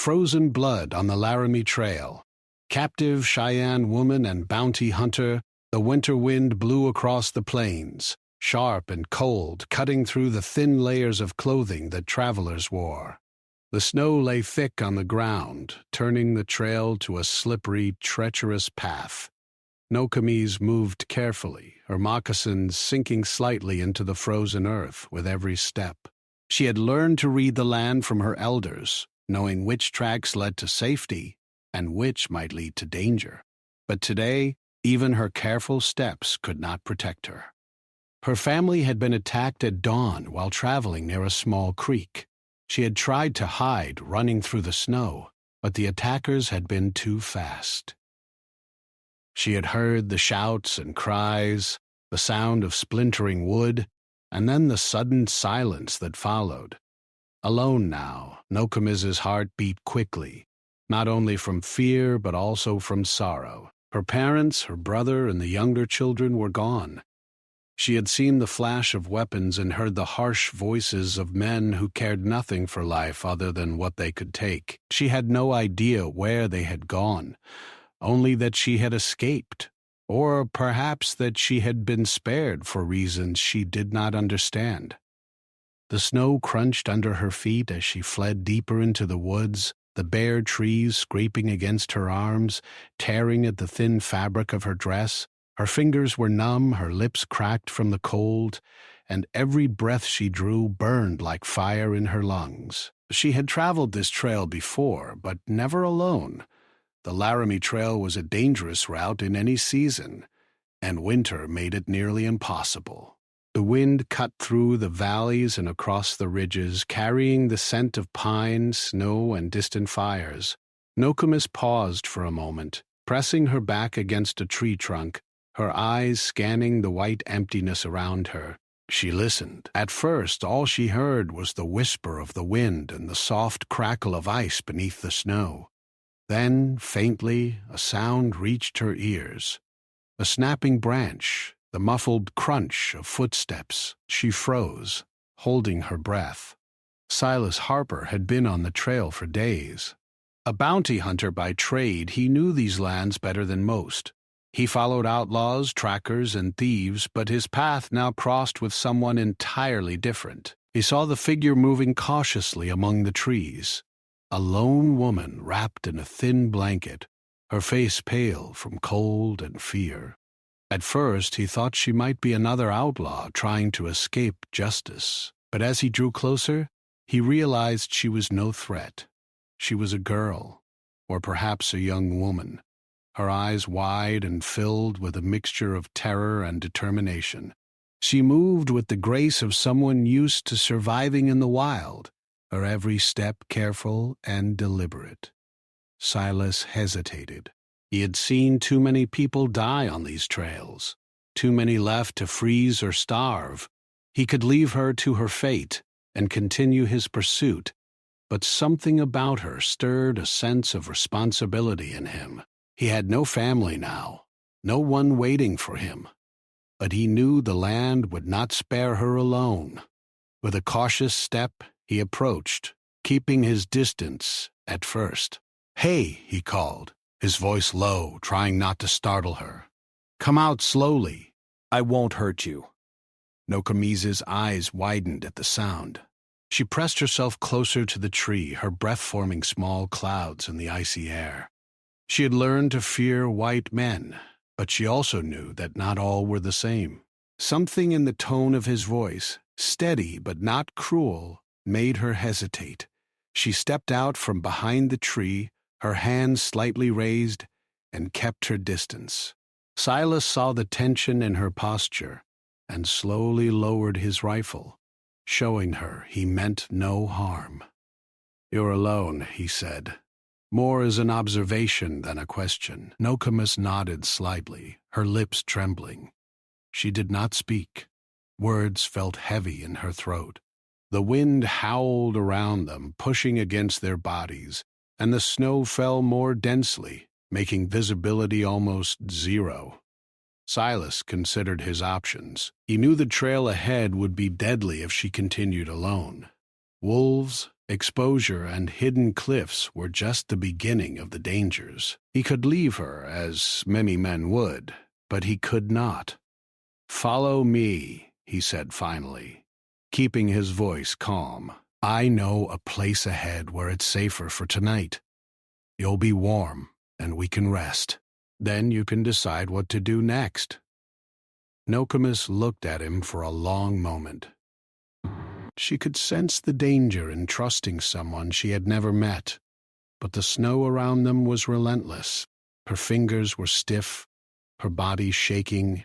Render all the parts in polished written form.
frozen blood on the Laramie Trail. Captive Cheyenne woman and bounty hunter, the winter wind blew across the plains, sharp and cold, cutting through the thin layers of clothing that travelers wore. The snow lay thick on the ground, turning the trail to a slippery, treacherous path. Nokomis moved carefully, her moccasins sinking slightly into the frozen earth with every step. She had learned to read the land from her elders, knowing which tracks led to safety and which might lead to danger. But today, even her careful steps could not protect her. Her family had been attacked at dawn while traveling near a small creek. She had tried to hide, running through the snow, but the attackers had been too fast. She had heard the shouts and cries, the sound of splintering wood, and then the sudden silence that followed. Alone now, Nokomis's heart beat quickly, not only from fear but also from sorrow. Her parents, her brother, and the younger children were gone. She had seen the flash of weapons and heard the harsh voices of men who cared nothing for life other than what they could take. She had no idea where they had gone, only that she had escaped, or perhaps that she had been spared for reasons she did not understand. The snow crunched under her feet as she fled deeper into the woods, the bare trees scraping against her arms, tearing at the thin fabric of her dress. Her fingers were numb, her lips cracked from the cold, and every breath she drew burned like fire in her lungs. She had traveled this trail before, but never alone. The Laramie Trail was a dangerous route in any season, and winter made it nearly impossible. The wind cut through the valleys and across the ridges, carrying the scent of pine, snow, and distant fires. Nokomis paused for a moment, pressing her back against a tree trunk, her eyes scanning the white emptiness around her. She listened. At first, all she heard was the whisper of the wind and the soft crackle of ice beneath the snow. Then, faintly, a sound reached her ears. A snapping branch, the muffled crunch of footsteps. She froze, holding her breath. Silas Harper had been on the trail for days. A bounty hunter by trade, he knew these lands better than most. He followed outlaws, trackers, and thieves, but his path now crossed with someone entirely different. He saw the figure moving cautiously among the trees. A lone woman wrapped in a thin blanket, her face pale from cold and fear. At first, he thought she might be another outlaw trying to escape justice. But as he drew closer, he realized she was no threat. She was a girl, or perhaps a young woman, her eyes wide and filled with a mixture of terror and determination. She moved with the grace of someone used to surviving in the wild, her every step careful and deliberate. Silas hesitated. He had seen too many people die on these trails, too many left to freeze or starve. He could leave her to her fate and continue his pursuit, but something about her stirred a sense of responsibility in him. He had no family now, no one waiting for him, but he knew the land would not spare her alone. With a cautious step, he approached, keeping his distance at first. "Hey," he called, his voice low, trying not to startle her. "Come out slowly. I won't hurt you." Nokomis's eyes widened at the sound. She pressed herself closer to the tree, her breath forming small clouds in the icy air. She had learned to fear white men, but she also knew that not all were the same. Something in the tone of his voice, steady but not cruel, made her hesitate. She stepped out from behind the tree, her hands slightly raised, and kept her distance. Silas saw the tension in her posture and slowly lowered his rifle, showing her he meant no harm. "You're alone," he said, more as an observation than a question. Nokomis nodded slightly, her lips trembling. She did not speak. Words felt heavy in her throat. The wind howled around them, pushing against their bodies, and the snow fell more densely, making visibility almost zero. Silas considered his options. He knew the trail ahead would be deadly if she continued alone. Wolves, Exposure and hidden cliffs were just the beginning of the dangers. He could leave her, as many men would, but he could not. "Follow me," he said finally, keeping his voice calm. "I know a place ahead where it's safer for tonight. You'll be warm, and we can rest. Then you can decide what to do next." Nokomis looked at him for a long moment. She could sense the danger in trusting someone she had never met, but the snow around them was relentless. Her fingers were stiff, her body shaking,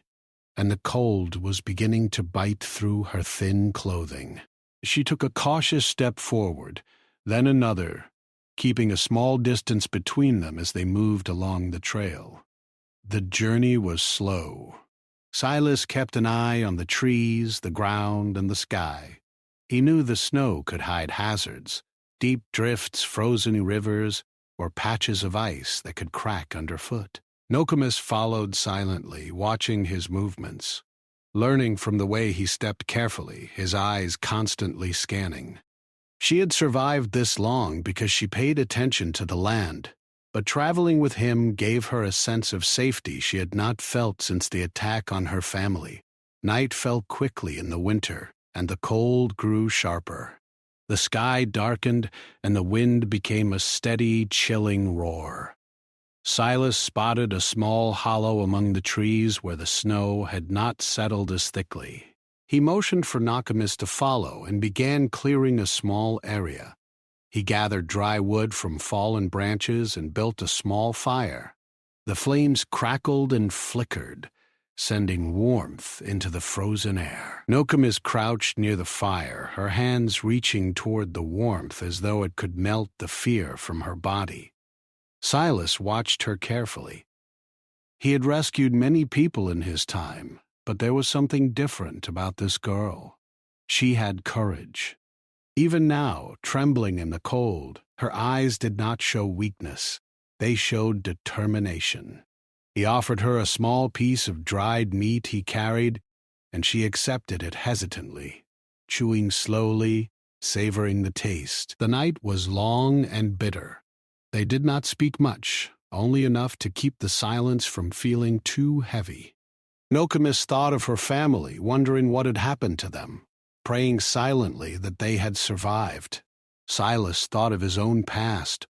and the cold was beginning to bite through her thin clothing. She took a cautious step forward, then another, keeping a small distance between them as they moved along the trail. The journey was slow. Silas kept an eye on the trees, the ground, and the sky. He knew the snow could hide hazards, deep drifts, frozen rivers, or patches of ice that could crack underfoot. Nokomis followed silently, watching his movements, learning from the way he stepped carefully, his eyes constantly scanning. She had survived this long because she paid attention to the land, but traveling with him gave her a sense of safety she had not felt since the attack on her family. Night fell quickly in the winter, and the cold grew sharper. The sky darkened, and the wind became a steady, chilling roar. Silas spotted a small hollow among the trees where the snow had not settled as thickly. He motioned for Nokomis to follow and began clearing a small area. He gathered dry wood from fallen branches and built a small fire. The flames crackled and flickered, sending warmth into the frozen air. Nokomis crouched near the fire, her hands reaching toward the warmth as though it could melt the fear from her body. Silas watched her carefully. He had rescued many people in his time, but there was something different about this girl. She had courage. Even now, trembling in the cold, her eyes did not show weakness. They showed determination. He offered her a small piece of dried meat he carried, and she accepted it hesitantly, chewing slowly, savoring the taste. The night was long and bitter. They did not speak much, only enough to keep the silence from feeling too heavy. Nokomis thought of her family, wondering what had happened to them, praying silently that they had survived. Silas thought of his own past,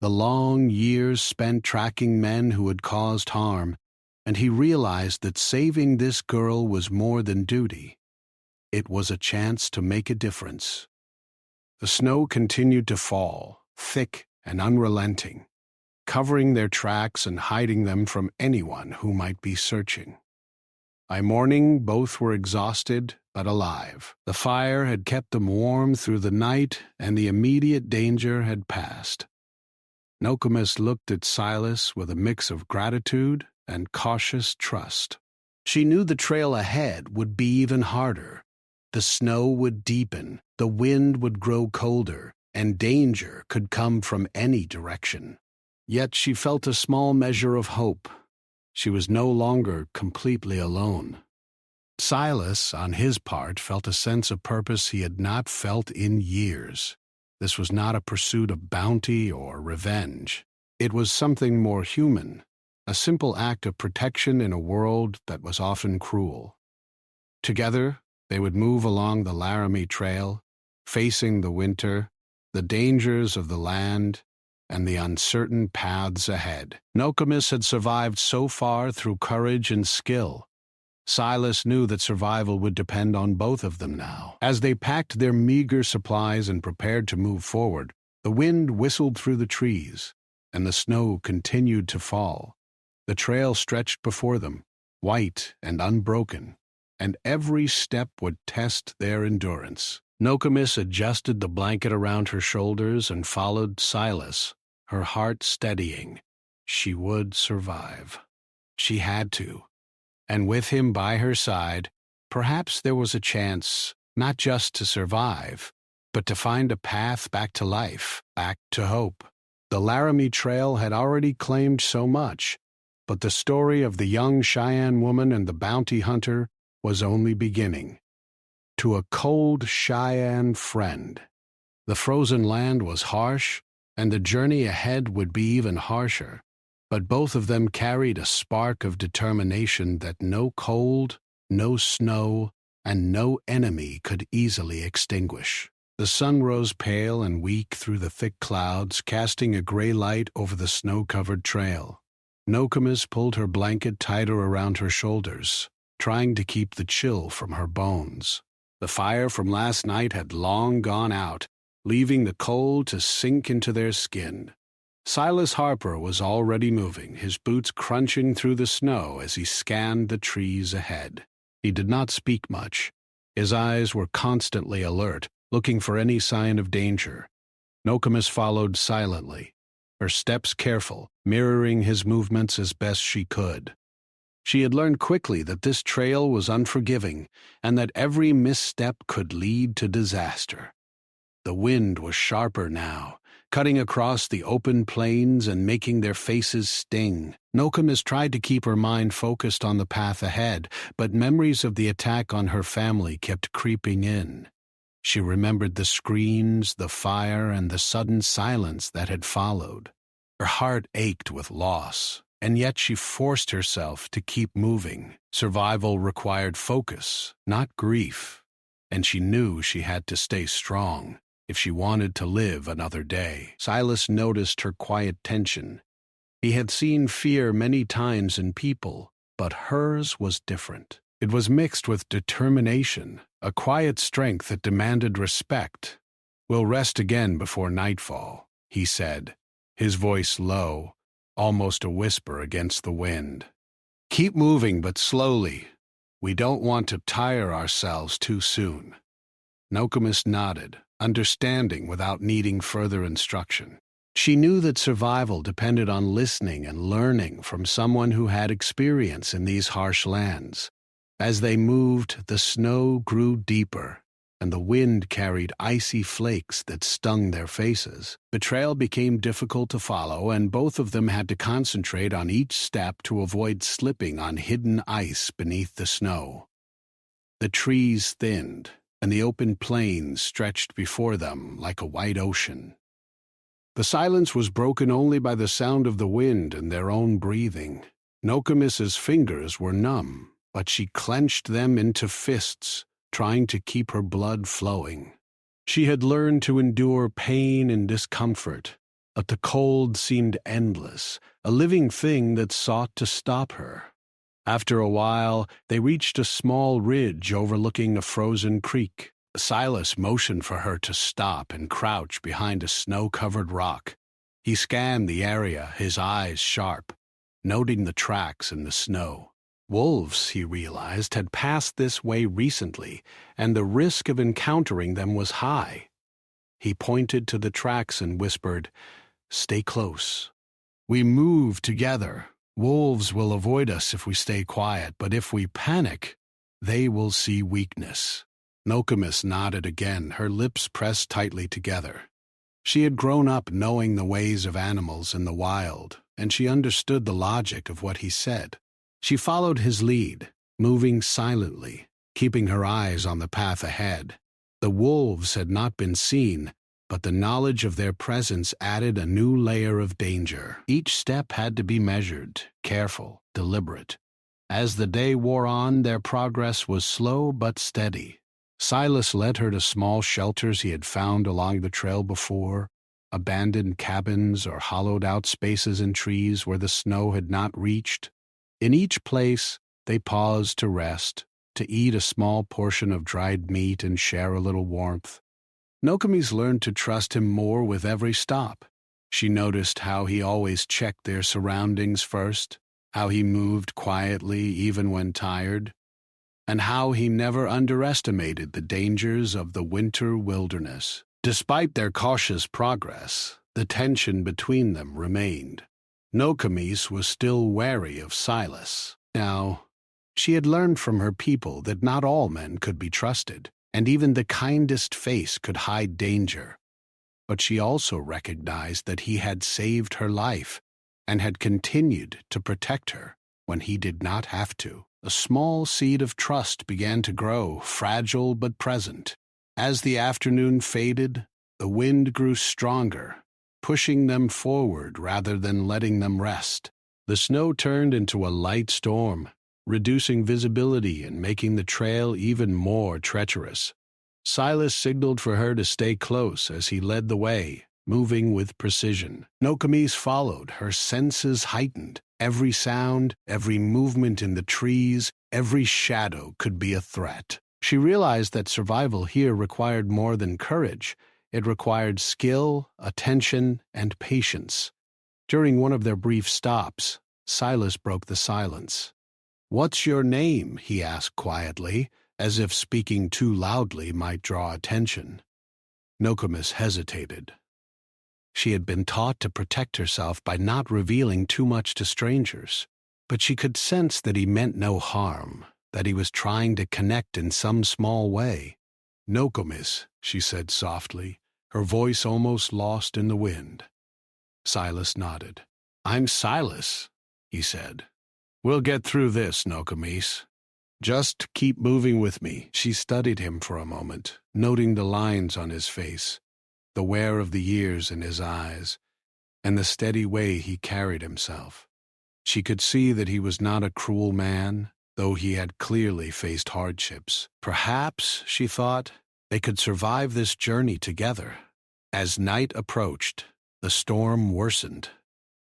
the long years spent tracking men who had caused harm, and he realized that saving this girl was more than duty. It was a chance to make a difference. The snow continued to fall, thick and unrelenting, covering their tracks and hiding them from anyone who might be searching. By morning, both were exhausted but alive. The fire had kept them warm through the night, and the immediate danger had passed. Nokomis looked at Silas with a mix of gratitude and cautious trust. She knew the trail ahead would be even harder. The snow would deepen, the wind would grow colder, and danger could come from any direction. Yet she felt a small measure of hope. She was no longer completely alone. Silas, on his part, felt a sense of purpose he had not felt in years. This was not a pursuit of bounty or revenge. It was something more human, a simple act of protection in a world that was often cruel. Together, they would move along the Laramie Trail, facing the winter, the dangers of the land, and the uncertain paths ahead. Nokomis had survived so far through courage and skill. Silas knew that survival would depend on both of them now. As they packed their meager supplies and prepared to move forward, the wind whistled through the trees, and the snow continued to fall. The trail stretched before them, white and unbroken, and every step would test their endurance. Nokomis adjusted the blanket around her shoulders and followed Silas, her heart steadying. She would survive. She had to. And with him by her side, perhaps there was a chance not just to survive, but to find a path back to life, back to hope. The Laramie Trail had already claimed so much, but the story of the young Cheyenne woman and the bounty hunter was only beginning. To a cold Cheyenne friend, The frozen land was harsh, and the journey ahead would be even harsher, but both of them carried a spark of determination that no cold, no snow, and no enemy could easily extinguish. The sun rose pale and weak through the thick clouds, casting a gray light over the snow-covered trail. Nokomis pulled her blanket tighter around her shoulders, trying to keep the chill from her bones. The fire from last night had long gone out, leaving the cold to sink into their skin. Silas Harper was already moving, his boots crunching through the snow as he scanned the trees ahead. He did not speak much. His eyes were constantly alert, looking for any sign of danger. Nokomis followed silently, her steps careful, mirroring his movements as best she could. She had learned quickly that this trail was unforgiving and that every misstep could lead to disaster. The wind was sharper now, cutting across the open plains and making their faces sting. Nokomis tried to keep her mind focused on the path ahead, but memories of the attack on her family kept creeping in. She remembered the screams, the fire, and the sudden silence that had followed. Her heart ached with loss, and yet she forced herself to keep moving. Survival required focus, not grief, and she knew she had to stay strong if she wanted to live another day. Silas noticed her quiet tension. He had seen fear many times in people, but hers was different. It was mixed with determination, a quiet strength that demanded respect. "We'll rest again before nightfall," he said, his voice low, almost a whisper against the wind. "Keep moving, but slowly. We don't want to tire ourselves too soon." Nokomis nodded, understanding without needing further instruction. She knew that survival depended on listening and learning from someone who had experience in these harsh lands. As they moved, the snow grew deeper, and the wind carried icy flakes that stung their faces. The trail became difficult to follow, and both of them had to concentrate on each step to avoid slipping on hidden ice beneath the snow. The trees thinned, and the open plains stretched before them like a wide ocean. The silence was broken only by the sound of the wind and their own breathing. Nokomis's fingers were numb, but she clenched them into fists, trying to keep her blood flowing. She had learned to endure pain and discomfort, but the cold seemed endless, a living thing that sought to stop her. After a while, they reached a small ridge overlooking a frozen creek. Silas motioned for her to stop and crouch behind a snow-covered rock. He scanned the area, his eyes sharp, noting the tracks in the snow. Wolves, he realized, had passed this way recently, and the risk of encountering them was high. He pointed to the tracks and whispered, "Stay close. We move together. Wolves will avoid us if we stay quiet, but if we panic, they will see weakness." Nokomis nodded again, her lips pressed tightly together. She had grown up knowing the ways of animals in the wild, and she understood the logic of what he said. She followed his lead, moving silently, keeping her eyes on the path ahead. The wolves had not been seen, but the knowledge of their presence added a new layer of danger. Each step had to be measured, careful, deliberate. As the day wore on, their progress was slow but steady. Silas led her to small shelters he had found along the trail before, abandoned cabins or hollowed-out spaces in trees where the snow had not reached. In each place, they paused to rest, to eat a small portion of dried meat and share a little warmth. Nokomis learned to trust him more with every stop. She noticed how he always checked their surroundings first, how he moved quietly even when tired, and how he never underestimated the dangers of the winter wilderness. Despite their cautious progress, the tension between them remained. Nokomis was still wary of Silas. Now, she had learned from her people that not all men could be trusted, and even the kindest face could hide danger. But she also recognized that he had saved her life and had continued to protect her when he did not have to. A small seed of trust began to grow, fragile but present. As the afternoon faded, The wind grew stronger, pushing them forward rather than letting them rest. The snow turned into a light storm, reducing visibility and making the trail even more treacherous. Silas signaled for her to stay close as he led the way, moving with precision. Nokomis followed, her senses heightened. Every sound, every movement in the trees, every shadow could be a threat. She realized that survival here required more than courage. It required skill, attention, and patience. During one of their brief stops, Silas broke the silence. "What's your name?" he asked quietly, as if speaking too loudly might draw attention. Nokomis hesitated. She had been taught to protect herself by not revealing too much to strangers, but she could sense that he meant no harm, that he was trying to connect in some small way. "Nokomis," she said softly, her voice almost lost in the wind. Silas nodded. "I'm Silas," he said. "We'll get through this, Nokomis. Just keep moving with me." She studied him for a moment, noting the lines on his face, the wear of the years in his eyes, and the steady way he carried himself. She could see that he was not a cruel man, though he had clearly faced hardships. Perhaps, she thought, they could survive this journey together. As night approached, the storm worsened.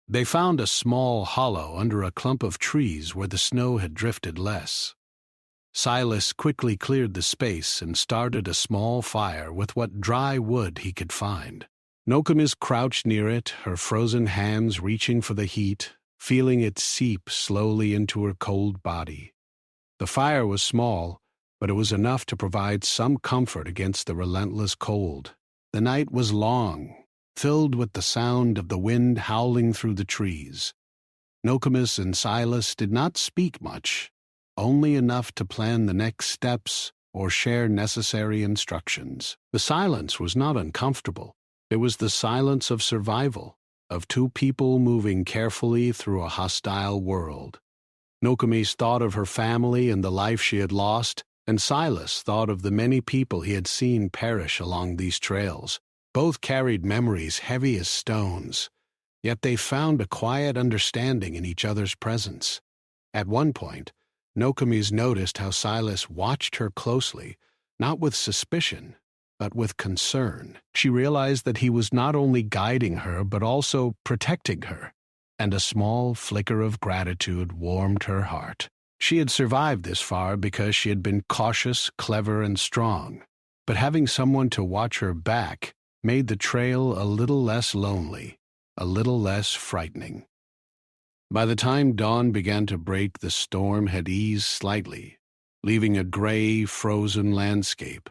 They found a small hollow under a clump of trees where the snow had drifted less. Silas quickly cleared the space and started a small fire with what dry wood he could find. Nokomis crouched near it, her frozen hands reaching for the heat, feeling it seep slowly into her cold body. The fire was small, but it was enough to provide some comfort against the relentless cold. The night was long, filled with the sound of the wind howling through the trees. Nokomis and Silas did not speak much, only enough to plan the next steps or share necessary instructions. The silence was not uncomfortable. It was the silence of survival, of two people moving carefully through a hostile world. Nokomis thought of her family and the life she had lost, and Silas thought of the many people he had seen perish along these trails. Both carried memories heavy as stones, yet they found a quiet understanding in each other's presence. At one point, Nokomis noticed how Silas watched her closely, not with suspicion, but with concern. She realized that he was not only guiding her but also protecting her, and a small flicker of gratitude warmed her heart. She had survived this far because she had been cautious, clever, and strong, but having someone to watch her back made the trail a little less lonely, a little less frightening. By the time dawn began to break, the storm had eased slightly, leaving a gray, frozen landscape.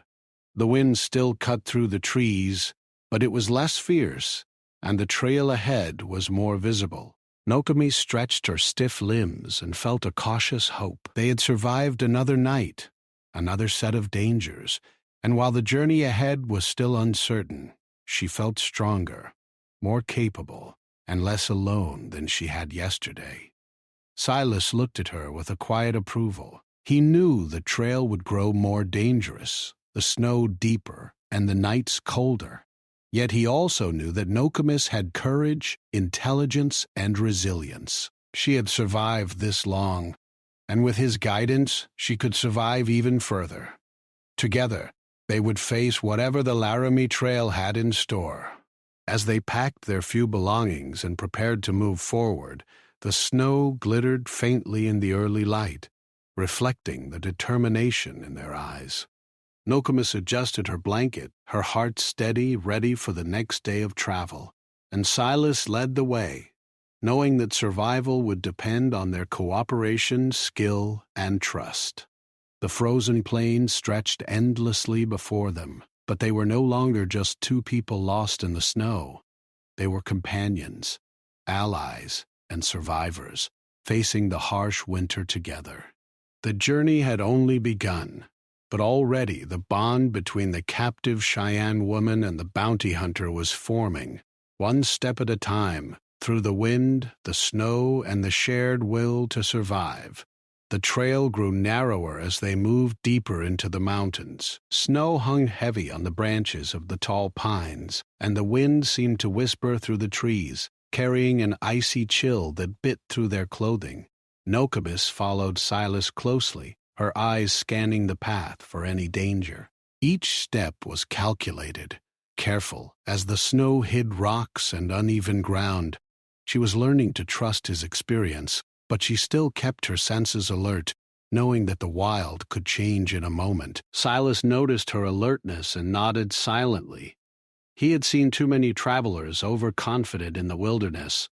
The wind still cut through the trees, but it was less fierce, and the trail ahead was more visible. Nokomis stretched her stiff limbs and felt a cautious hope. They had survived another night, another set of dangers, and while the journey ahead was still uncertain, she felt stronger, more capable, and less alone than she had yesterday. Silas looked at her with a quiet approval. He knew the trail would grow more dangerous, the snow deeper, and the nights colder. Yet he also knew that Nokomis had courage, intelligence, and resilience. She had survived this long, and with his guidance, she could survive even further. Together, they would face whatever the Laramie Trail had in store. As they packed their few belongings and prepared to move forward, the snow glittered faintly in the early light, reflecting the determination in their eyes. Nokomis adjusted her blanket, her heart steady, ready for the next day of travel, and Silas led the way, knowing that survival would depend on their cooperation, skill, and trust. The frozen plain stretched endlessly before them, but they were no longer just two people lost in the snow. They were companions, allies, and survivors, facing the harsh winter together. The journey had only begun, but already the bond between the captive Cheyenne woman and the bounty hunter was forming, one step at a time, through the wind, the snow, and the shared will to survive. The trail grew narrower as they moved deeper into the mountains. Snow hung heavy on the branches of the tall pines, and the wind seemed to whisper through the trees, carrying an icy chill that bit through their clothing. Nokomis followed Silas closely, her eyes scanning the path for any danger. Each step was calculated, careful, as the snow hid rocks and uneven ground. She was learning to trust his experience, but she still kept her senses alert, knowing that the wild could change in a moment. Silas noticed her alertness and nodded silently. He had seen too many travelers overconfident in the wilderness,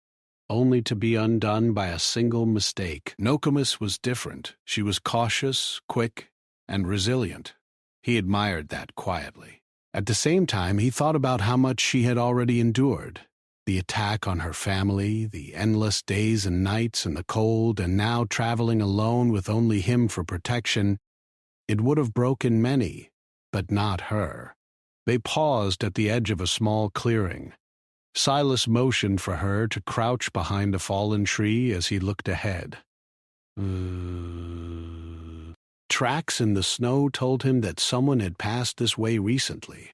only to be undone by a single mistake. Nokomis was different. She was cautious, quick, and resilient. He admired that quietly. At the same time, he thought about how much she had already endured. The attack on her family, the endless days and nights in the cold, and now traveling alone with only him for protection. It would have broken many, but not her. They paused at the edge of a small clearing. Silas motioned for her to crouch behind a fallen tree as he looked ahead. Tracks in the snow told him that someone had passed this way recently.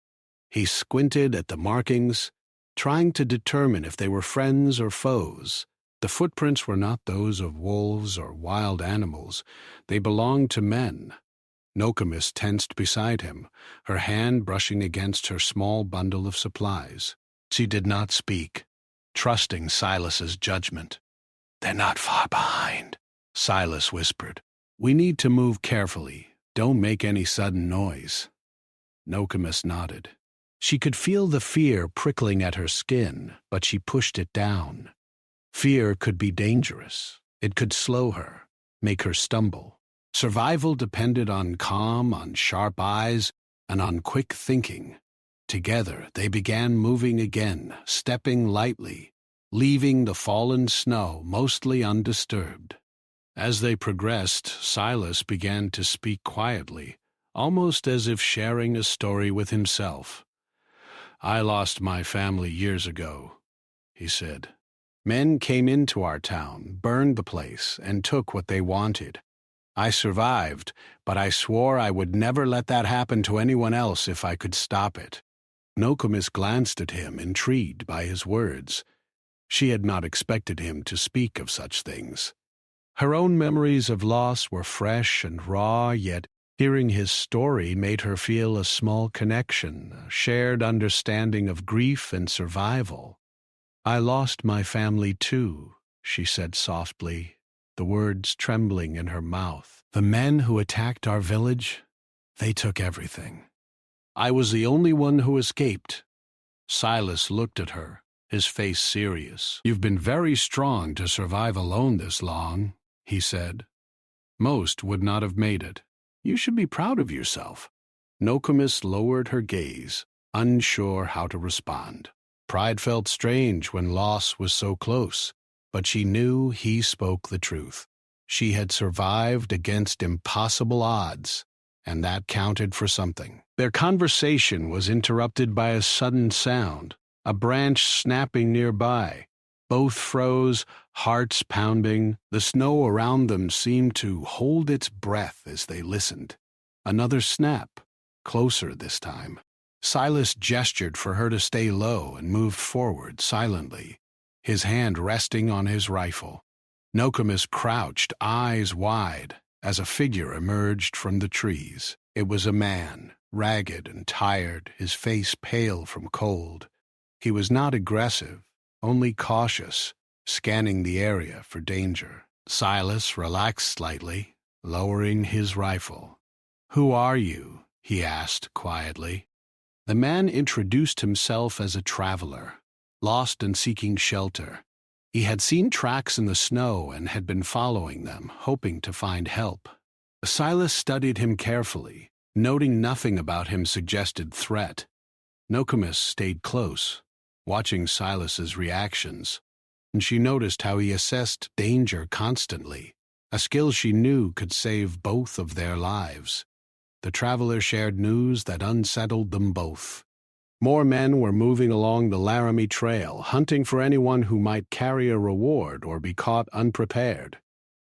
He squinted at the markings, trying to determine if they were friends or foes. The footprints were not those of wolves or wild animals. They belonged to men. Nokomis tensed beside him, her hand brushing against her small bundle of supplies. She did not speak, trusting Silas's judgment. "They're not far behind," Silas whispered. "We need to move carefully. Don't make any sudden noise." Nokomis nodded. She could feel the fear prickling at her skin, but she pushed it down. Fear could be dangerous. It could slow her, make her stumble. Survival depended on calm, on sharp eyes, and on quick thinking. Together, they began moving again, stepping lightly, leaving the fallen snow mostly undisturbed. As they progressed, Silas began to speak quietly, almost as if sharing a story with himself. "I lost my family years ago," he said. "Men came into our town, burned the place, and took what they wanted. I survived, but I swore I would never let that happen to anyone else if I could stop it." Nokomis glanced at him, intrigued by his words. She had not expected him to speak of such things. Her own memories of loss were fresh and raw, yet hearing his story made her feel a small connection, a shared understanding of grief and survival. "I lost my family too," she said softly, the words trembling in her mouth. "The men who attacked our village, they took everything. I was the only one who escaped." Silas looked at her, his face serious. "You've been very strong to survive alone this long," he said. "Most would not have made it. You should be proud of yourself." Nokomis lowered her gaze, unsure how to respond. Pride felt strange when loss was so close, but she knew he spoke the truth. She had survived against impossible odds, and that counted for something. Their conversation was interrupted by a sudden sound, a branch snapping nearby. Both froze, hearts pounding. The snow around them seemed to hold its breath as they listened. Another snap, closer this time. Silas gestured for her to stay low and moved forward silently, his hand resting on his rifle. Nokomis crouched, eyes wide, as a figure emerged from the trees. It was a man, ragged and tired, his face pale from cold. He was not aggressive, only cautious, scanning the area for danger. Silas relaxed slightly, lowering his rifle. "Who are you?" he asked quietly. The man introduced himself as a traveler, lost and seeking shelter. He had seen tracks in the snow and had been following them, hoping to find help. Silas studied him carefully, noting nothing about him suggested threat. Nokomis stayed close, watching Silas's reactions, and she noticed how he assessed danger constantly, a skill she knew could save both of their lives. The traveler shared news that unsettled them both. More men were moving along the Laramie trail, hunting for anyone who might carry a reward or be caught unprepared.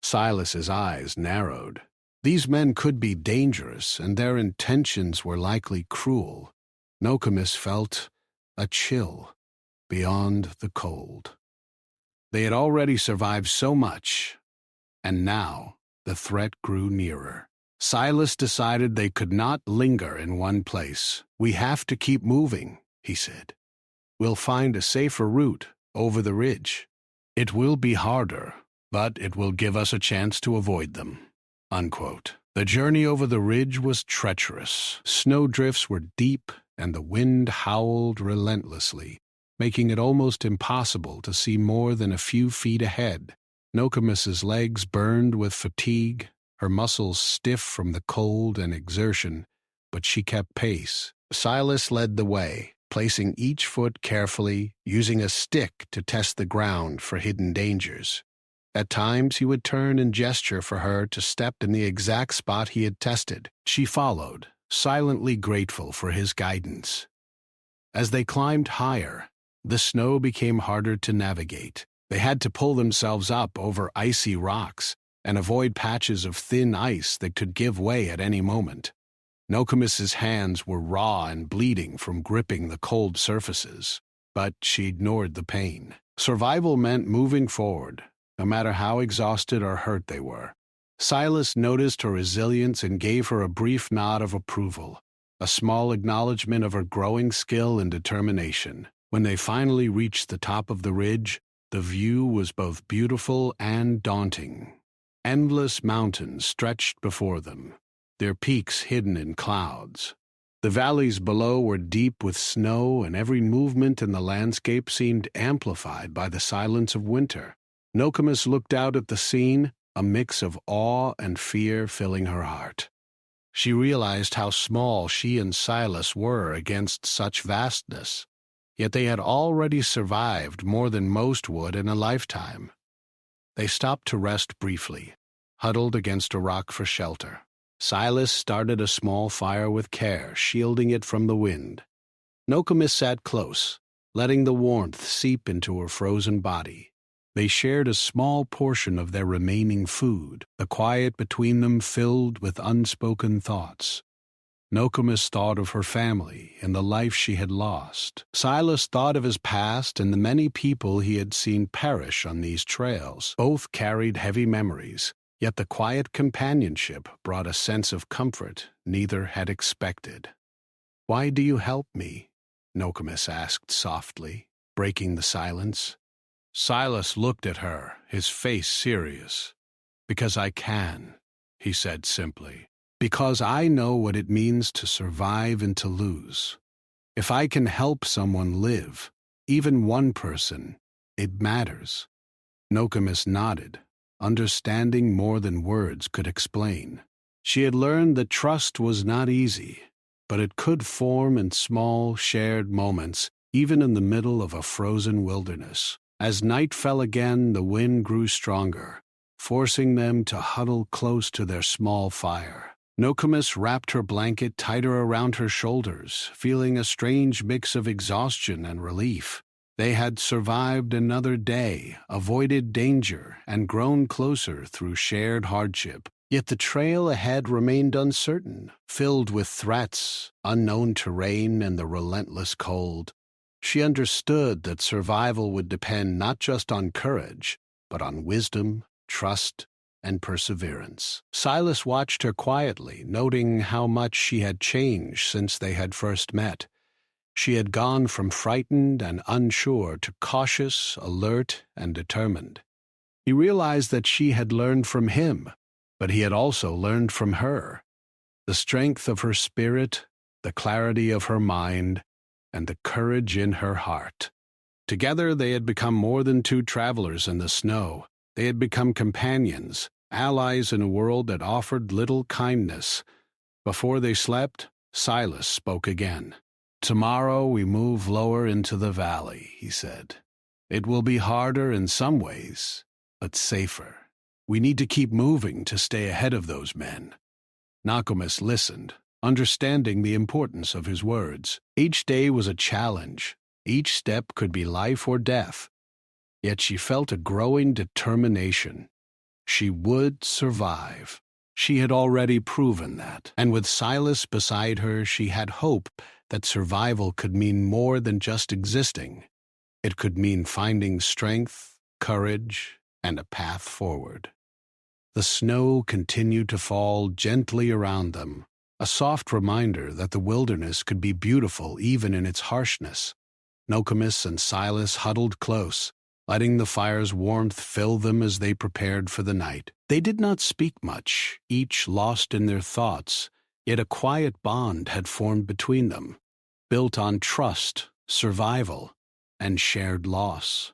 Silas's eyes narrowed. These men could be dangerous, and their intentions were likely cruel. Nokomis felt a chill beyond the cold. They had already survived so much, and now the threat grew nearer. Silas decided they could not linger in one place. "We have to keep moving," he said. "We'll find a safer route over the ridge. It will be harder, but it will give us a chance to avoid them." Unquote. The journey over the ridge was treacherous. Snowdrifts were deep, and the wind howled relentlessly, making it almost impossible to see more than a few feet ahead. Nokomis's legs burned with fatigue, her muscles stiff from the cold and exertion, but she kept pace. Silas led the way, placing each foot carefully, using a stick to test the ground for hidden dangers. At times he would turn and gesture for her to step in the exact spot he had tested. She followed, silently grateful for his guidance. As they climbed higher, the snow became harder to navigate. They had to pull themselves up over icy rocks and avoid patches of thin ice that could give way at any moment. Nokomis's hands were raw and bleeding from gripping the cold surfaces, but she ignored the pain. Survival meant moving forward, no matter how exhausted or hurt they were. Silas noticed her resilience and gave her a brief nod of approval, a small acknowledgement of her growing skill and determination. When they finally reached the top of the ridge, the view was both beautiful and daunting. Endless mountains stretched before them, their peaks hidden in clouds. The valleys below were deep with snow, and every movement in the landscape seemed amplified by the silence of winter. Nokomis looked out at the scene, a mix of awe and fear filling her heart. She realized how small she and Silas were against such vastness, yet they had already survived more than most would in a lifetime. They stopped to rest briefly, huddled against a rock for shelter. Silas started a small fire with care, shielding it from the wind. Nokomis sat close, letting the warmth seep into her frozen body. They shared a small portion of their remaining food, the quiet between them filled with unspoken thoughts. Nokomis thought of her family and the life she had lost. Silas thought of his past and the many people he had seen perish on these trails. Both carried heavy memories, yet the quiet companionship brought a sense of comfort neither had expected. "Why do you help me?" Nokomis asked softly, breaking the silence. Silas looked at her, his face serious. "Because I can," he said simply. "Because I know what it means to survive and to lose. If I can help someone live, even one person, it matters." Nokomis nodded, understanding more than words could explain. She had learned that trust was not easy, but it could form in small, shared moments, even in the middle of a frozen wilderness. As night fell again, the wind grew stronger, forcing them to huddle close to their small fire. Nokomis wrapped her blanket tighter around her shoulders, feeling a strange mix of exhaustion and relief. They had survived another day, avoided danger, and grown closer through shared hardship. Yet the trail ahead remained uncertain, filled with threats, unknown terrain, and the relentless cold. She understood that survival would depend not just on courage, but on wisdom, trust, and perseverance. Silas watched her quietly, noting how much she had changed since they had first met. She had gone from frightened and unsure to cautious, alert, and determined. He realized that she had learned from him, but he had also learned from her. The strength of her spirit, the clarity of her mind, and the courage in her heart. Together they had become more than two travelers in the snow. They had become companions, allies in a world that offered little kindness. Before they slept, Silas spoke again. "Tomorrow we move lower into the valley," he said. "It will be harder in some ways, but safer. We need to keep moving to stay ahead of those men." Nokomis listened, understanding the importance of his words. Each day was a challenge. Each step could be life or death. Yet she felt a growing determination. She would survive. She had already proven that. And with Silas beside her, she had hope that survival could mean more than just existing. It could mean finding strength, courage, and a path forward. The snow continued to fall gently around them, a soft reminder that the wilderness could be beautiful even in its harshness. Nokomis and Silas huddled close, letting the fire's warmth fill them as they prepared for the night. They did not speak much, each lost in their thoughts, yet a quiet bond had formed between them, built on trust, survival, and shared loss.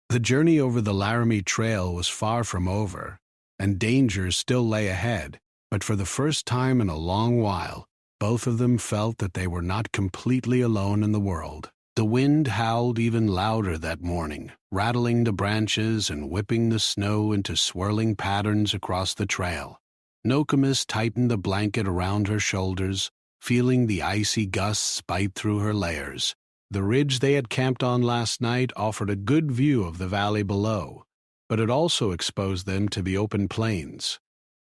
The journey over the Laramie Trail was far from over, and dangers still lay ahead, but for the first time in a long while, both of them felt that they were not completely alone in the world. The wind howled even louder that morning, rattling the branches and whipping the snow into swirling patterns across the trail. Nokomis tightened the blanket around her shoulders, feeling the icy gusts bite through her layers. The ridge they had camped on last night offered a good view of the valley below, but it also exposed them to the open plains.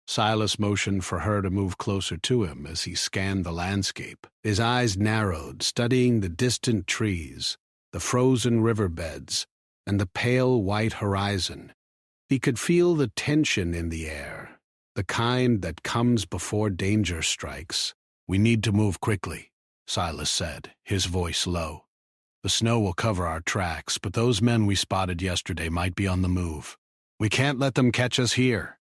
Silas motioned for her to move closer to him as he scanned the landscape. His eyes narrowed, studying the distant trees, the frozen riverbeds, and the pale white horizon. He could feel the tension in the air, the kind that comes before danger strikes. "We need to move quickly," Silas said, his voice low. "The snow will cover our tracks, but those men we spotted yesterday might be on the move. We can't let them catch us here."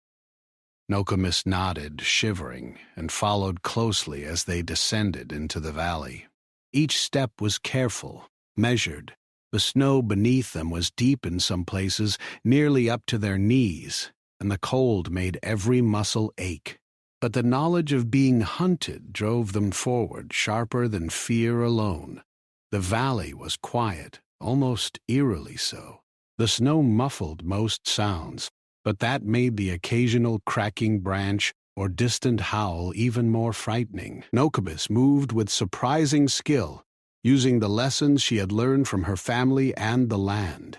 Nokomis nodded, shivering, and followed closely as they descended into the valley. Each step was careful, measured. The snow beneath them was deep in some places, nearly up to their knees, and the cold made every muscle ache. But the knowledge of being hunted drove them forward, sharper than fear alone. The valley was quiet, almost eerily so. The snow muffled most sounds, but that made the occasional cracking branch or distant howl even more frightening. Nokomis moved with surprising skill, using the lessons she had learned from her family and the land.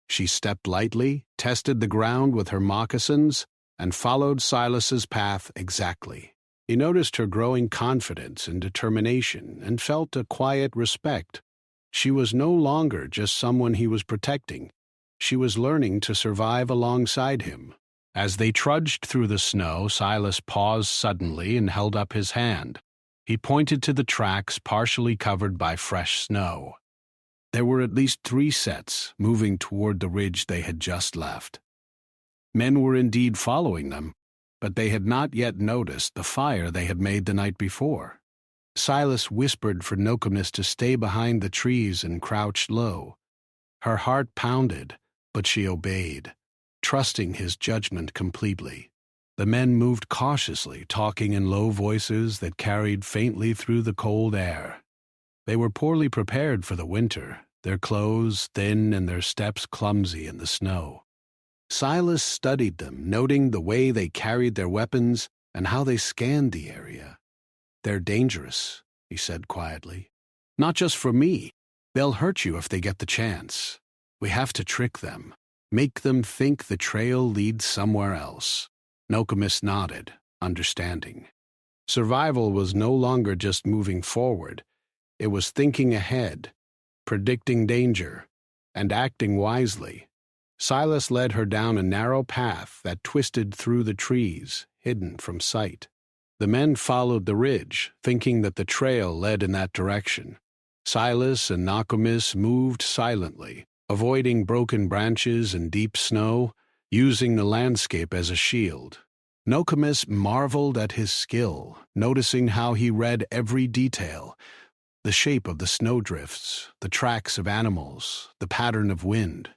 She stepped lightly, tested the ground with her moccasins, and followed Silas's path exactly. He noticed her growing confidence and determination and felt a quiet respect. She was no longer just someone he was protecting. She was learning to survive alongside him. As they trudged through the snow, Silas paused suddenly and held up his hand. He pointed to the tracks partially covered by fresh snow. There were at least 3 sets moving toward the ridge they had just left. Men were indeed following them, but they had not yet noticed the fire they had made the night before. Silas whispered for Nokomis to stay behind the trees and crouched low. Her heart pounded, but she obeyed, trusting his judgment completely. The men moved cautiously, talking in low voices that carried faintly through the cold air. They were poorly prepared for the winter, their clothes thin and their steps clumsy in the snow. Silas studied them, noting the way they carried their weapons and how they scanned the area. "They're dangerous," he said quietly. "Not just for me. They'll hurt you if they get the chance. We have to trick them, make them think the trail leads somewhere else." Nokomis nodded, understanding. Survival was no longer just moving forward. It was thinking ahead, predicting danger, and acting wisely. Silas led her down a narrow path that twisted through the trees, hidden from sight. The men followed the ridge, thinking that the trail led in that direction. Silas and Nokomis moved silently, avoiding broken branches and deep snow, using the landscape as a shield. Nokomis marveled at his skill, noticing how he read every detail: the shape of the snowdrifts, the tracks of animals, the pattern of wind.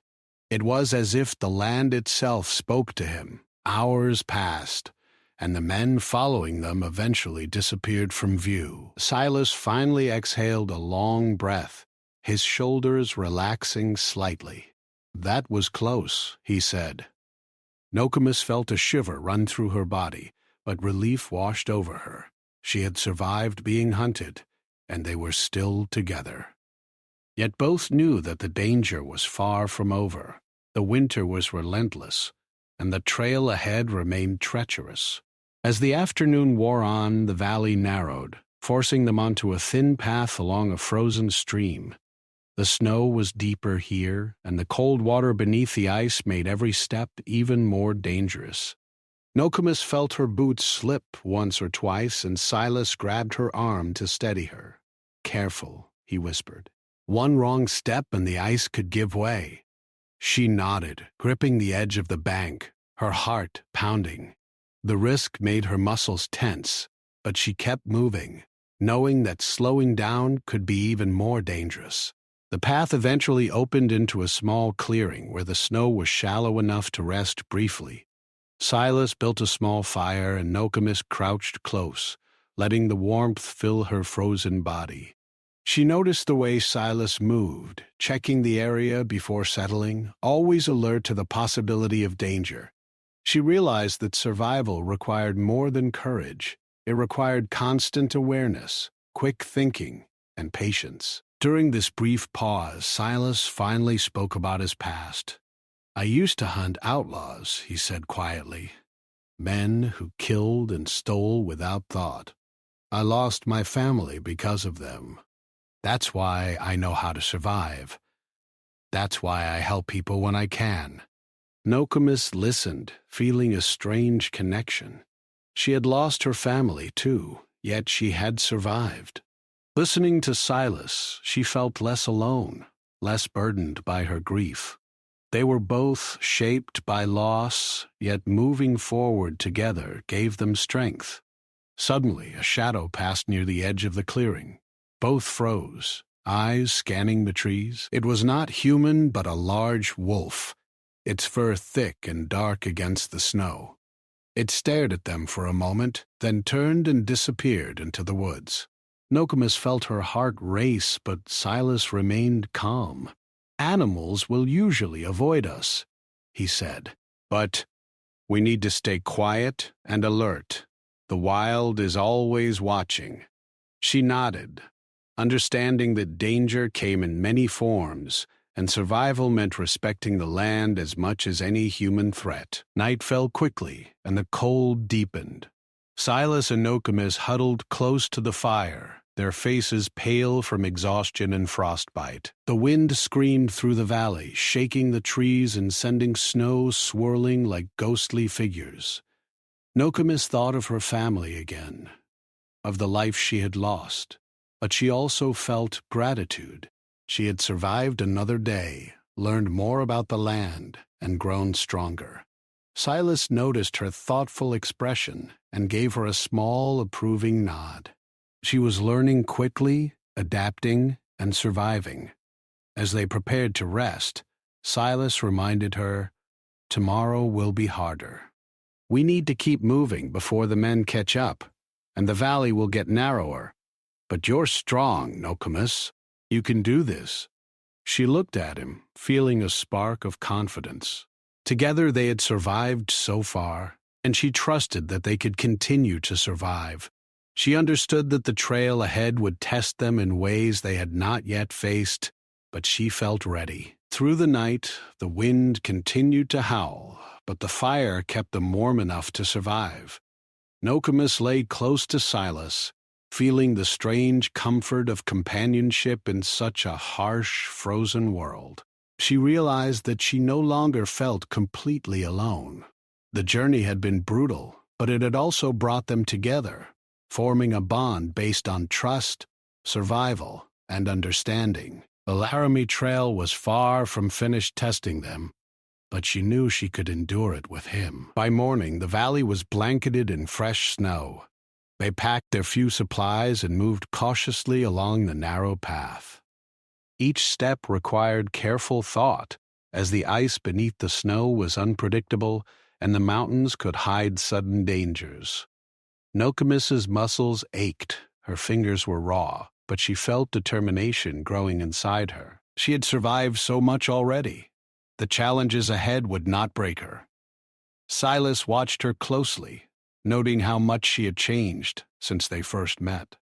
It was as if the land itself spoke to him. Hours passed, and the men following them eventually disappeared from view. Silas finally exhaled a long breath, his shoulders relaxing slightly. "That was close," he said. Nokomis felt a shiver run through her body, but relief washed over her. She had survived being hunted, and they were still together. Yet both knew that the danger was far from over. The winter was relentless, and the trail ahead remained treacherous. As the afternoon wore on, the valley narrowed, forcing them onto a thin path along a frozen stream. The snow was deeper here, and the cold water beneath the ice made every step even more dangerous. Nokomis felt her boots slip once or twice, and Silas grabbed her arm to steady her. "Careful," he whispered. "One wrong step and the ice could give way." She nodded, gripping the edge of the bank, her heart pounding. The risk made her muscles tense, but she kept moving, knowing that slowing down could be even more dangerous. The path eventually opened into a small clearing where the snow was shallow enough to rest briefly. Silas built a small fire and Nokomis crouched close, letting the warmth fill her frozen body. She noticed the way Silas moved, checking the area before settling, always alert to the possibility of danger. She realized that survival required more than courage. It required constant awareness, quick thinking, and patience. During this brief pause, Silas finally spoke about his past. "I used to hunt outlaws," he said quietly. "Men who killed and stole without thought. I lost my family because of them. That's why I know how to survive. That's why I help people when I can." Nokomis listened, feeling a strange connection. She had lost her family, too, yet she had survived. Listening to Silas, she felt less alone, less burdened by her grief. They were both shaped by loss, yet moving forward together gave them strength. Suddenly, a shadow passed near the edge of the clearing. Both froze, eyes scanning the trees. It was not human, but a large wolf, its fur thick and dark against the snow. It stared at them for a moment, then turned and disappeared into the woods. Nokomis felt her heart race, but Silas remained calm. "Animals will usually avoid us," he said. "But we need to stay quiet and alert. The wild is always watching." She nodded, understanding that danger came in many forms, and survival meant respecting the land as much as any human threat. Night fell quickly, and the cold deepened. Silas and Nokomis huddled close to the fire, their faces pale from exhaustion and frostbite. The wind screamed through the valley, shaking the trees and sending snow swirling like ghostly figures. Nokomis thought of her family again, of the life she had lost, but she also felt gratitude. She had survived another day, learned more about the land, and grown stronger. Silas noticed her thoughtful expression and gave her a small, approving nod. She was learning quickly, adapting, and surviving. As they prepared to rest, Silas reminded her, "Tomorrow will be harder. We need to keep moving before the men catch up, and the valley will get narrower. But you're strong, Nokomis. You can do this." She looked at him, feeling a spark of confidence. Together they had survived so far, and she trusted that they could continue to survive. She understood that the trail ahead would test them in ways they had not yet faced, but she felt ready. Through the night, the wind continued to howl, but the fire kept them warm enough to survive. Nokomis lay close to Silas, feeling the strange comfort of companionship in such a harsh, frozen world. She realized that she no longer felt completely alone. The journey had been brutal, but it had also brought them together, forming a bond based on trust, survival, and understanding. The Laramie Trail was far from finished testing them, but she knew she could endure it with him. By morning, the valley was blanketed in fresh snow. They packed their few supplies and moved cautiously along the narrow path. Each step required careful thought, as the ice beneath the snow was unpredictable and the mountains could hide sudden dangers. Nokomis's muscles ached, her fingers were raw, but she felt determination growing inside her. She had survived so much already. The challenges ahead would not break her. Silas watched her closely, noting how much she had changed since they first met.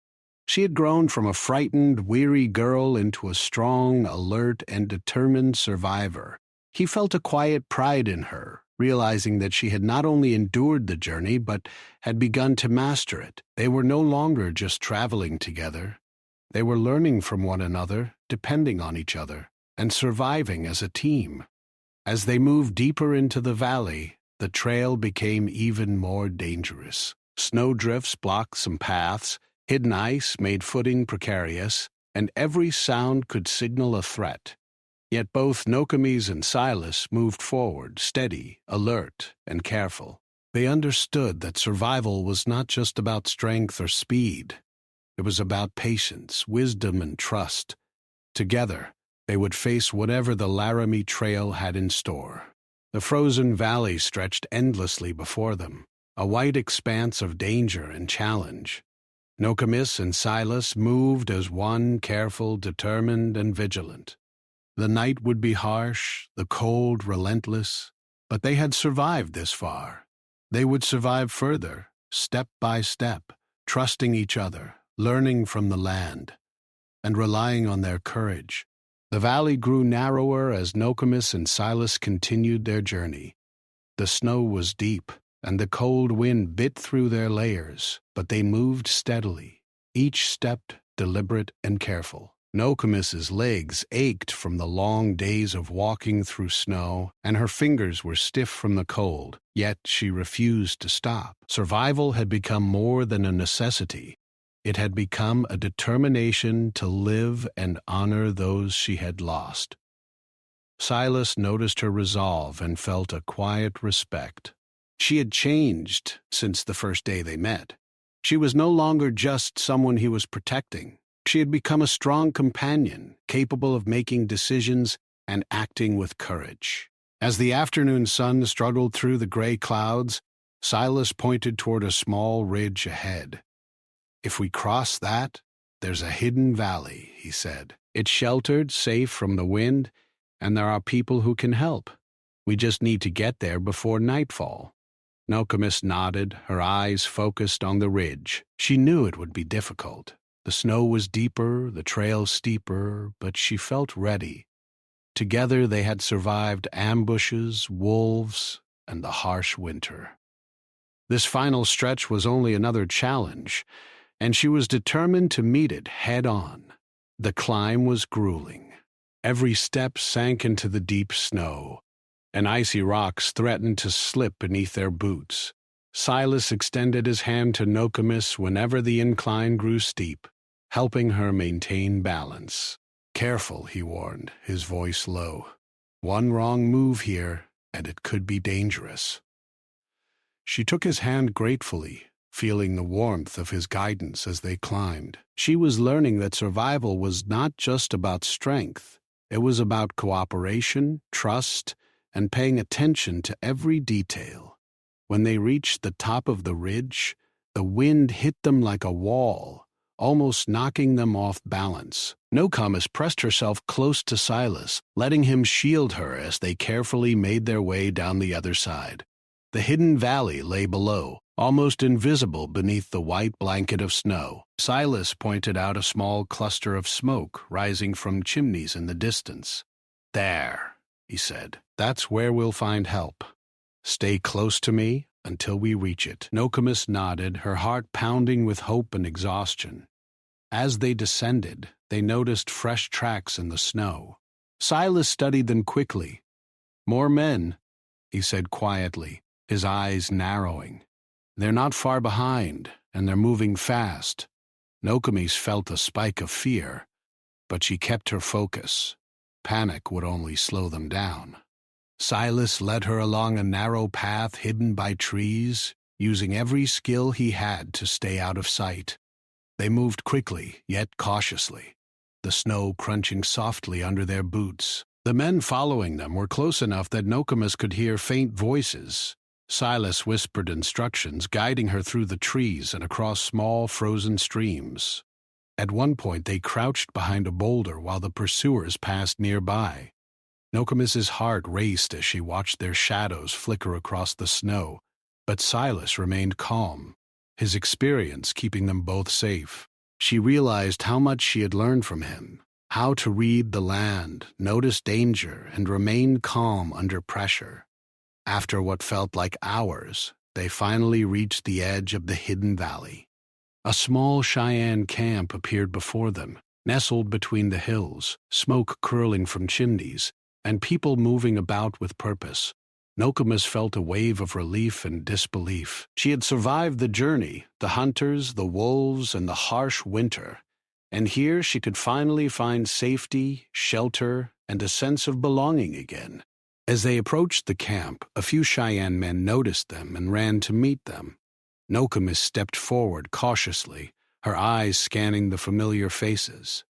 She had grown from a frightened, weary girl into a strong, alert, and determined survivor. He felt a quiet pride in her, realizing that she had not only endured the journey but had begun to master it. They were no longer just traveling together. They were learning from one another, depending on each other, and surviving as a team. As they moved deeper into the valley, the trail became even more dangerous. Snowdrifts blocked some paths, hidden ice made footing precarious, and every sound could signal a threat. Yet both Nokomis and Silas moved forward, steady, alert, and careful. They understood that survival was not just about strength or speed. It was about patience, wisdom, and trust. Together, they would face whatever the Laramie Trail had in store. The frozen valley stretched endlessly before them, a white expanse of danger and challenge. Nokomis and Silas moved as one, careful, determined, and vigilant. The night would be harsh, the cold relentless, but they had survived this far. They would survive further, step by step, trusting each other, learning from the land, and relying on their courage. The valley grew narrower as Nokomis and Silas continued their journey. The snow was deep, and the cold wind bit through their layers, but they moved steadily, each step deliberate and careful. Nokomis's legs ached from the long days of walking through snow, and her fingers were stiff from the cold, yet she refused to stop. Survival had become more than a necessity. It had become a determination to live and honor those she had lost. Silas noticed her resolve and felt a quiet respect. She had changed since the first day they met. She was no longer just someone he was protecting. She had become a strong companion, capable of making decisions and acting with courage. As the afternoon sun struggled through the gray clouds, Silas pointed toward a small ridge ahead. "If we cross that, there's a hidden valley," he said. "It's sheltered, safe from the wind, and there are people who can help. We just need to get there before nightfall." Nokomis nodded, her eyes focused on the ridge. She knew it would be difficult. The snow was deeper, the trail steeper, but she felt ready. Together they had survived ambushes, wolves, and the harsh winter. This final stretch was only another challenge, and she was determined to meet it head-on. The climb was grueling. Every step sank into the deep snow, and icy rocks threatened to slip beneath their boots. Silas extended his hand to Nokomis whenever the incline grew steep, helping her maintain balance. "Careful," he warned, his voice low. "One wrong move here, and it could be dangerous." She took his hand gratefully, feeling the warmth of his guidance as they climbed. She was learning that survival was not just about strength. It was about cooperation, trust, and paying attention to every detail. When they reached the top of the ridge, the wind hit them like a wall, almost knocking them off balance. Nokomis pressed herself close to Silas, letting him shield her as they carefully made their way down the other side. The hidden valley lay below, almost invisible beneath the white blanket of snow. Silas pointed out a small cluster of smoke rising from chimneys in the distance. "There," he said. "That's where we'll find help. Stay close to me until we reach it." Nokomis nodded, her heart pounding with hope and exhaustion. As they descended, they noticed fresh tracks in the snow. Silas studied them quickly. "More men," he said quietly, his eyes narrowing. "They're not far behind, and they're moving fast." Nokomis felt a spike of fear, but she kept her focus. Panic would only slow them down. Silas led her along a narrow path hidden by trees, using every skill he had to stay out of sight. They moved quickly, yet cautiously, the snow crunching softly under their boots. The men following them were close enough that Nokomis could hear faint voices. Silas whispered instructions, guiding her through the trees and across small frozen streams. At one point they crouched behind a boulder while the pursuers passed nearby. Nokomis's heart raced as she watched their shadows flicker across the snow, but Silas remained calm, his experience keeping them both safe. She realized how much she had learned from him, how to read the land, notice danger, and remain calm under pressure. After what felt like hours, they finally reached the edge of the hidden valley. A small Cheyenne camp appeared before them, nestled between the hills, smoke curling from chimneys, and people moving about with purpose. Nokomis felt a wave of relief and disbelief. She had survived the journey, the hunters, the wolves, and the harsh winter, and here she could finally find safety, shelter, and a sense of belonging again. As they approached the camp, a few Cheyenne men noticed them and ran to meet them. Nokomis stepped forward cautiously, her eyes scanning the familiar faces.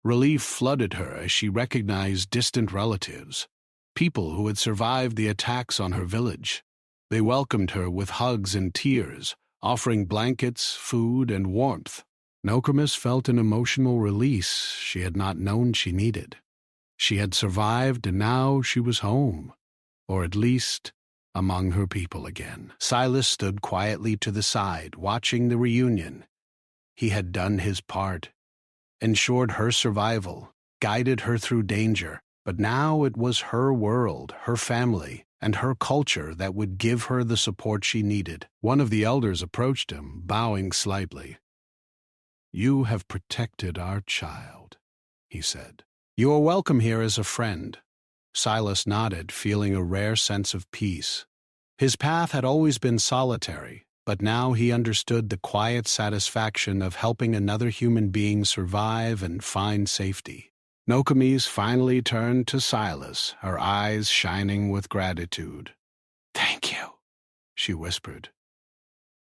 Relief flooded her as she recognized distant relatives, people who had survived the attacks on her village. They welcomed her with hugs and tears, offering blankets, food, and warmth. Nokomis felt an emotional release she had not known she needed. She had survived, and now she was home, or at least among her people again. Silas stood quietly to the side, watching the reunion. He had done his part, ensured her survival, guided her through danger, but now it was her world, her family, and her culture that would give her the support she needed. One of the elders approached him, bowing slightly. "You have protected our child," he said. "You are welcome here as a friend." Silas nodded, feeling a rare sense of peace. His path had always been solitary, but now he understood the quiet satisfaction of helping another human being survive and find safety. Nokomis finally turned to Silas, her eyes shining with gratitude. "Thank you," she whispered.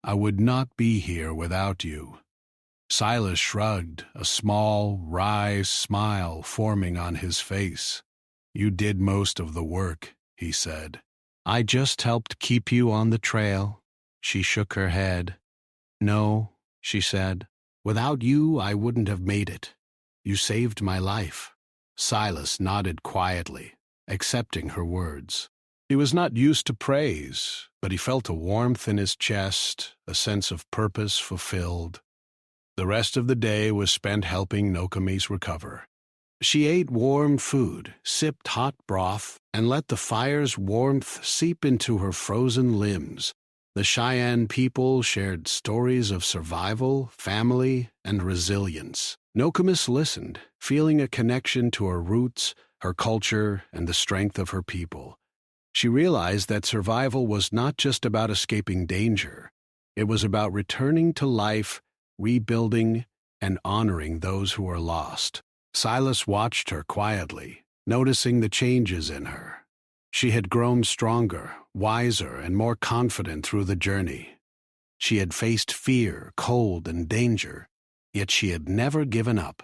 "I would not be here without you." Silas shrugged, a small, wry smile forming on his face. "You did most of the work," he said. "I just helped keep you on the trail." She shook her head. "No," she said. "Without you, I wouldn't have made it. You saved my life." Silas nodded quietly, accepting her words. He was not used to praise, but he felt a warmth in his chest, a sense of purpose fulfilled. The rest of the day was spent helping Nokomis recover. She ate warm food, sipped hot broth, and let the fire's warmth seep into her frozen limbs. The Cheyenne people shared stories of survival, family, and resilience. Nokomis listened, feeling a connection to her roots, her culture, and the strength of her people. She realized that survival was not just about escaping danger. It was about returning to life, rebuilding, and honoring those who are lost. Silas watched her quietly, noticing the changes in her. She had grown stronger, wiser, and more confident through the journey. She had faced fear, cold, and danger, yet she had never given up.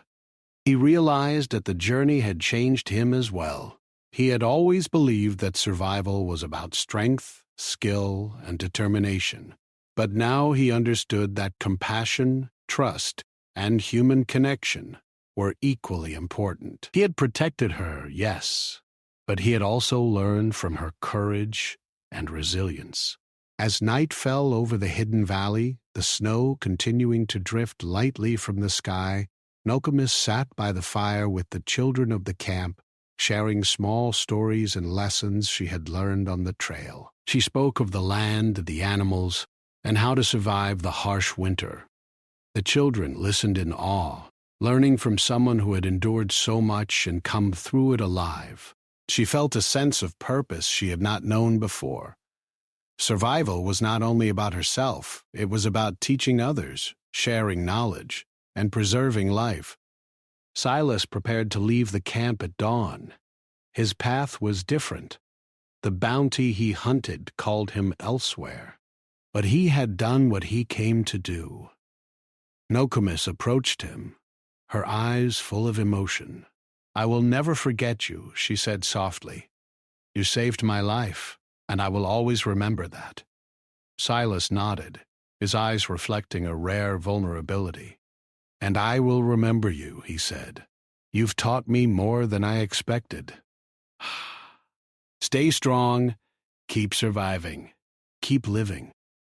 He realized that the journey had changed him as well. He had always believed that survival was about strength, skill, and determination. But now he understood that compassion, trust, and human connection were equally important. He had protected her, yes, but he had also learned from her courage and resilience. As night fell over the hidden valley, the snow continuing to drift lightly from the sky, Nokomis sat by the fire with the children of the camp, sharing small stories and lessons she had learned on the trail. She spoke of the land, the animals, and how to survive the harsh winter. The children listened in awe, learning from someone who had endured so much and come through it alive. She felt a sense of purpose she had not known before. Survival was not only about herself, it was about teaching others, sharing knowledge, and preserving life. Silas prepared to leave the camp at dawn. His path was different. The bounty he hunted called him elsewhere. But he had done what he came to do. Nokomis approached him, her eyes full of emotion. "I will never forget you," she said softly. "You saved my life, and I will always remember that." Silas nodded, his eyes reflecting a rare vulnerability. "And I will remember you," he said. "You've taught me more than I expected. Stay strong, keep surviving, keep living."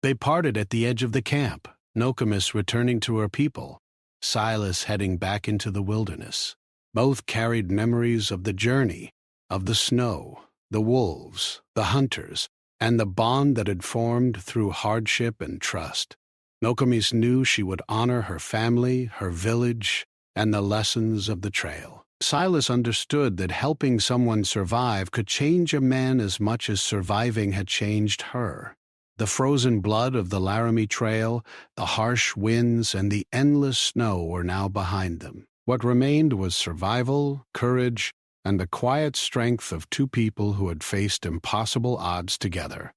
They parted at the edge of the camp, Nokomis returning to her people, Silas heading back into the wilderness. Both carried memories of the journey, of the snow, the wolves, the hunters, and the bond that had formed through hardship and trust. Nokomis knew she would honor her family, her village, and the lessons of the trail. Silas understood that helping someone survive could change a man as much as surviving had changed her. The frozen blood of the Laramie Trail, the harsh winds, and the endless snow were now behind them. What remained was survival, courage, and the quiet strength of two people who had faced impossible odds together.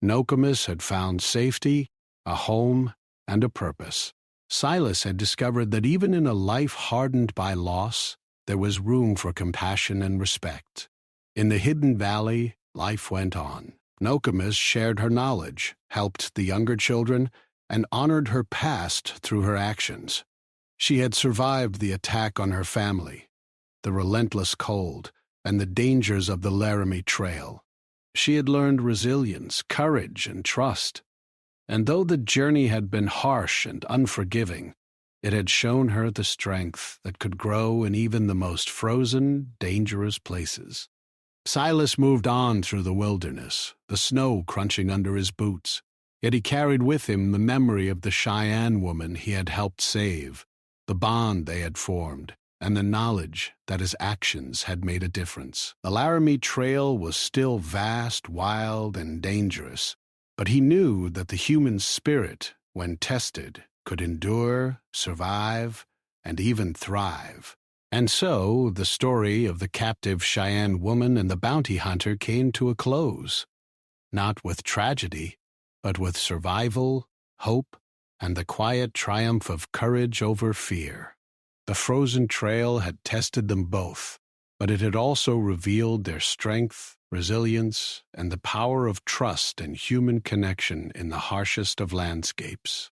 Nokomis had found safety, a home, and a purpose. Silas had discovered that even in a life hardened by loss, there was room for compassion and respect. In the hidden valley, life went on. Nokomis shared her knowledge, helped the younger children, and honored her past through her actions. She had survived the attack on her family, the relentless cold, and the dangers of the Laramie Trail. She had learned resilience, courage, and trust. And though the journey had been harsh and unforgiving, it had shown her the strength that could grow in even the most frozen, dangerous places. Silas moved on through the wilderness, the snow crunching under his boots. Yet he carried with him the memory of the Cheyenne woman he had helped save, the bond they had formed, and the knowledge that his actions had made a difference. The Laramie Trail was still vast, wild, and dangerous, but he knew that the human spirit, when tested, could endure, survive, and even thrive. And so the story of the captive Cheyenne woman and the bounty hunter came to a close, not with tragedy, but with survival, hope, and the quiet triumph of courage over fear. The frozen trail had tested them both, but it had also revealed their strength, resilience, and the power of trust and human connection in the harshest of landscapes.